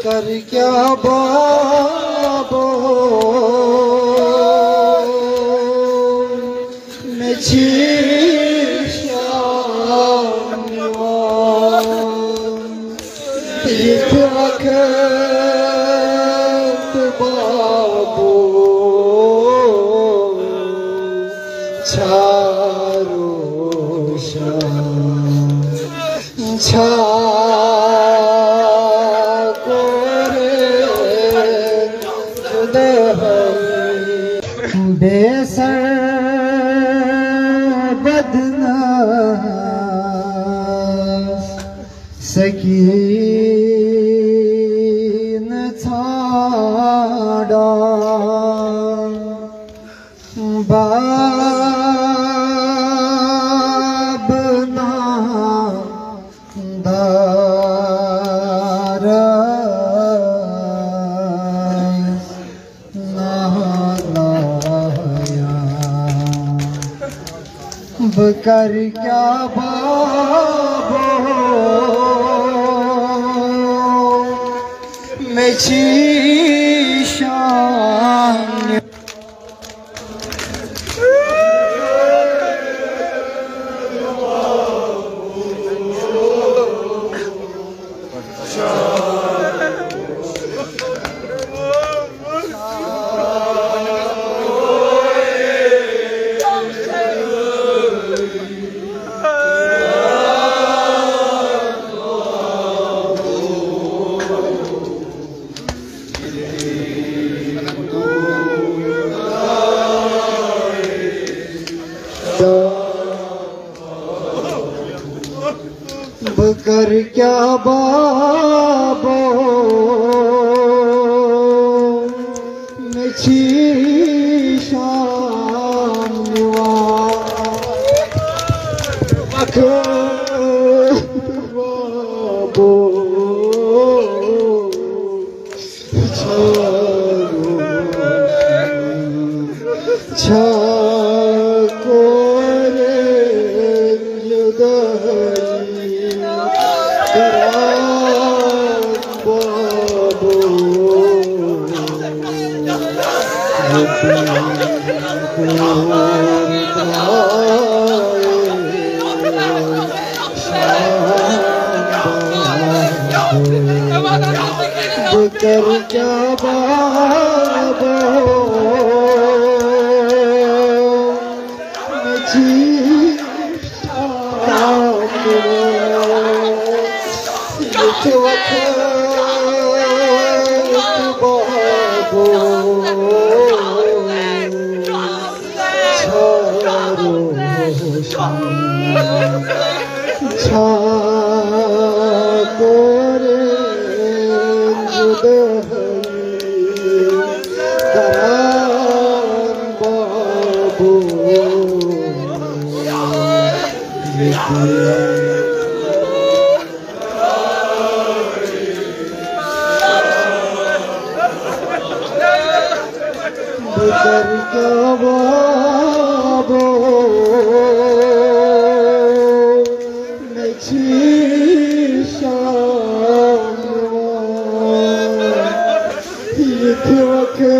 कर क्या बाबो मैं इस वक्त बाबो छारो छा बेसर बदना सकीन छाड़ा बाबना दारा कर क्या बाबो मैं शीशान कर क्या बाबो मैं शीशान बाबो कर क्या बाबो मैं इस वक्त बाबो छा कर क्या बाबो मैं शीशान इस वक्त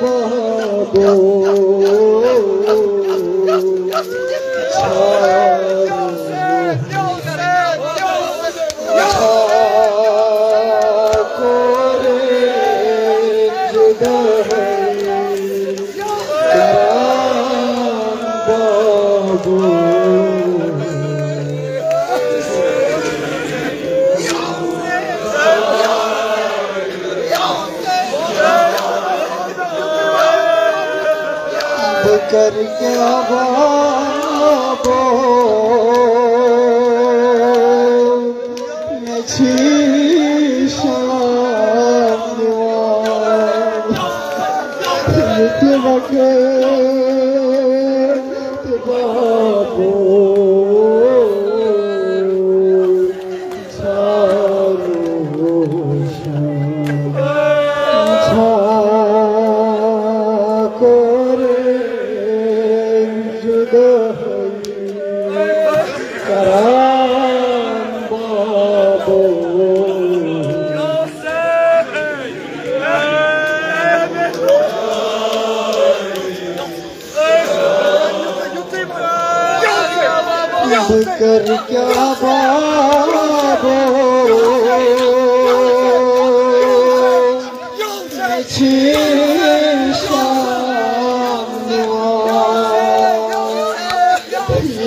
बाबो कर क्या बाबो मैं शीशान कर क्या बाबो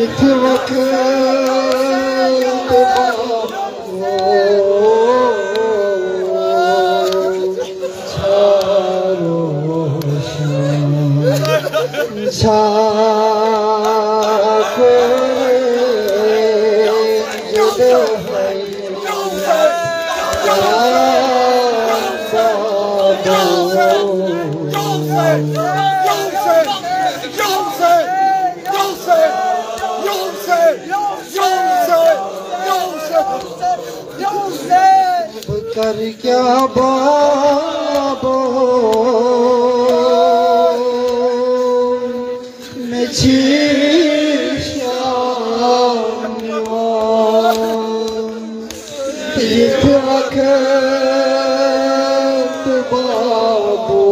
इत वक्त कर क्या बाबो मैं इत वक्त बाबो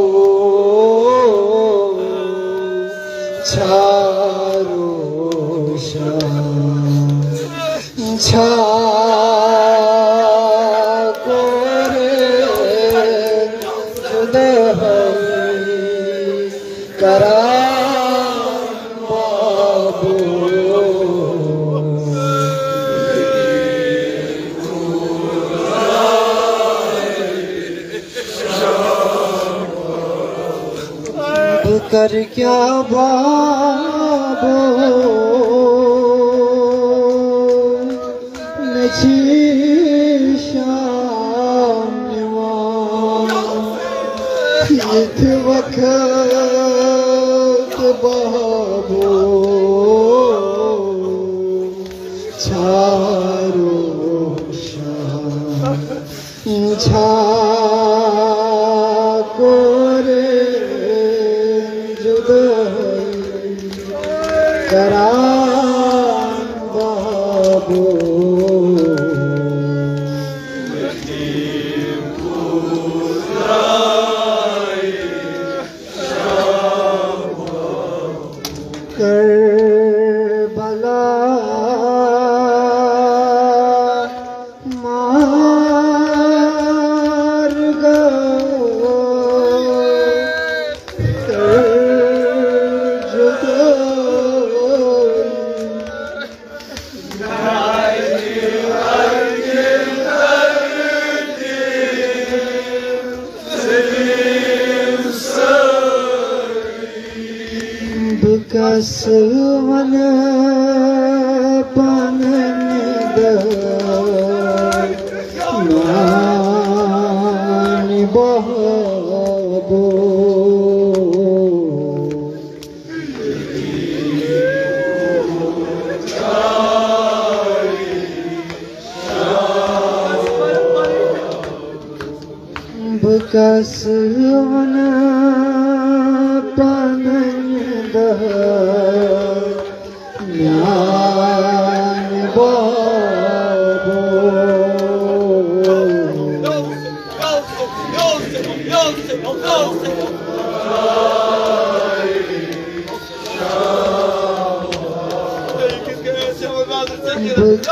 चारो छा कर क्या बाबो इत वक्त बाबो चारो छा करबला मार गए कस मन पनन मान बहाबो कस मन पनन मान बाबो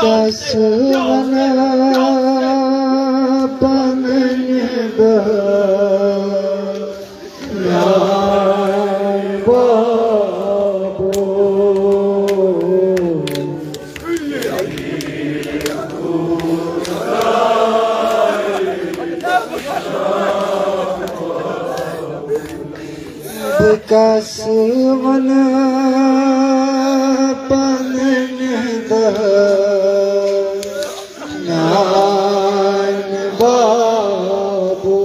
कस मन पनन कस मन पनन नान बाबो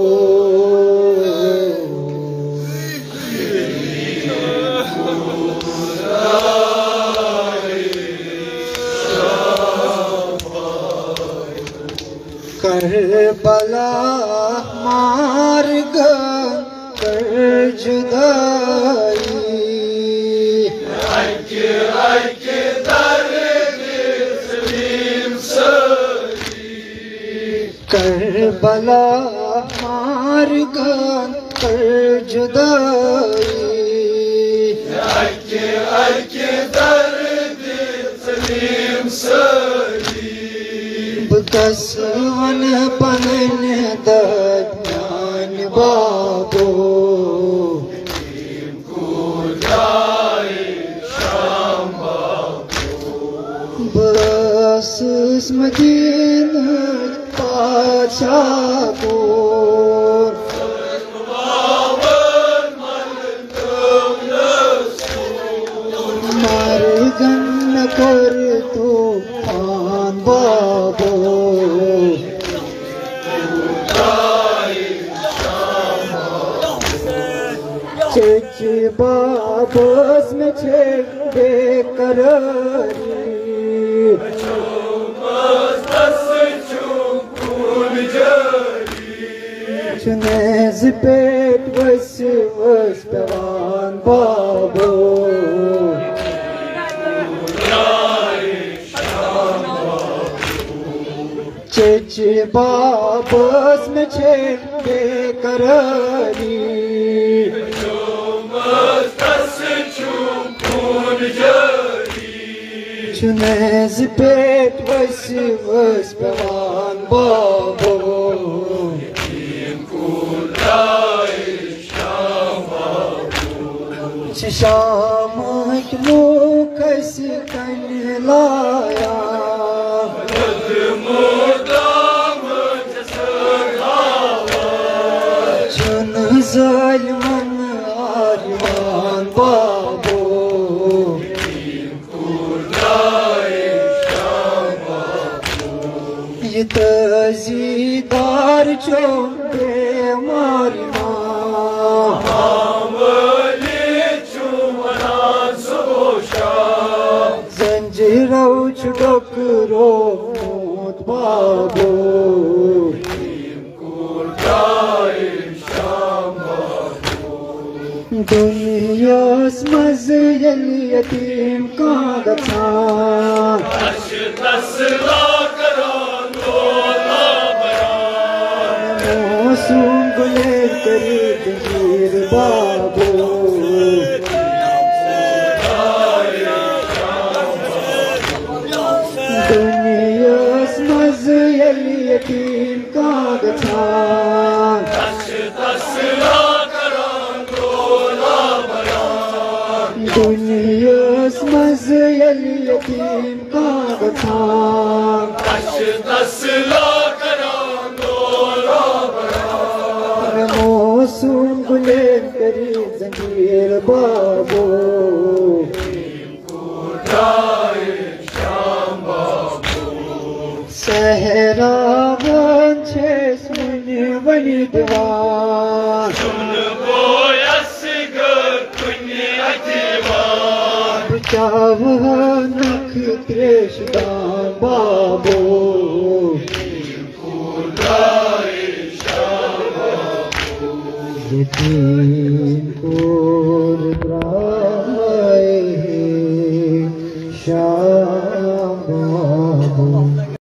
करबला मार कर जुदाई करबला मार कर जुदाई कसवन पन दज्ञान बाबो बस मदीन पाछाको मर्गन कर तूफान बाबो चेची बाबस में छे बेकरारी Cünez pek vesi pevan babo Çeçi babas me çek bekarari Cünez pek vesi pevan babo Şam'ı mukas kanlaya Çın zalman arman babo Yitazidar çok bemarma Zanjirau chudokro mut babo Dunyas mazil yatim ka gatha Tasla karon dola bayan Mosum gule kari tanjir babo Dunyas mazil yatim ka gatha Tasla karon dola bayan Dunyas mazil yatim ka gatha Tasla karon dola bayan Mosum gule kari tanjir babo Sehravan çesmini vani divan Şun boyası gör kuni ativan Bıçavan akıtreşdan babo Yetim kurdraye Şam babo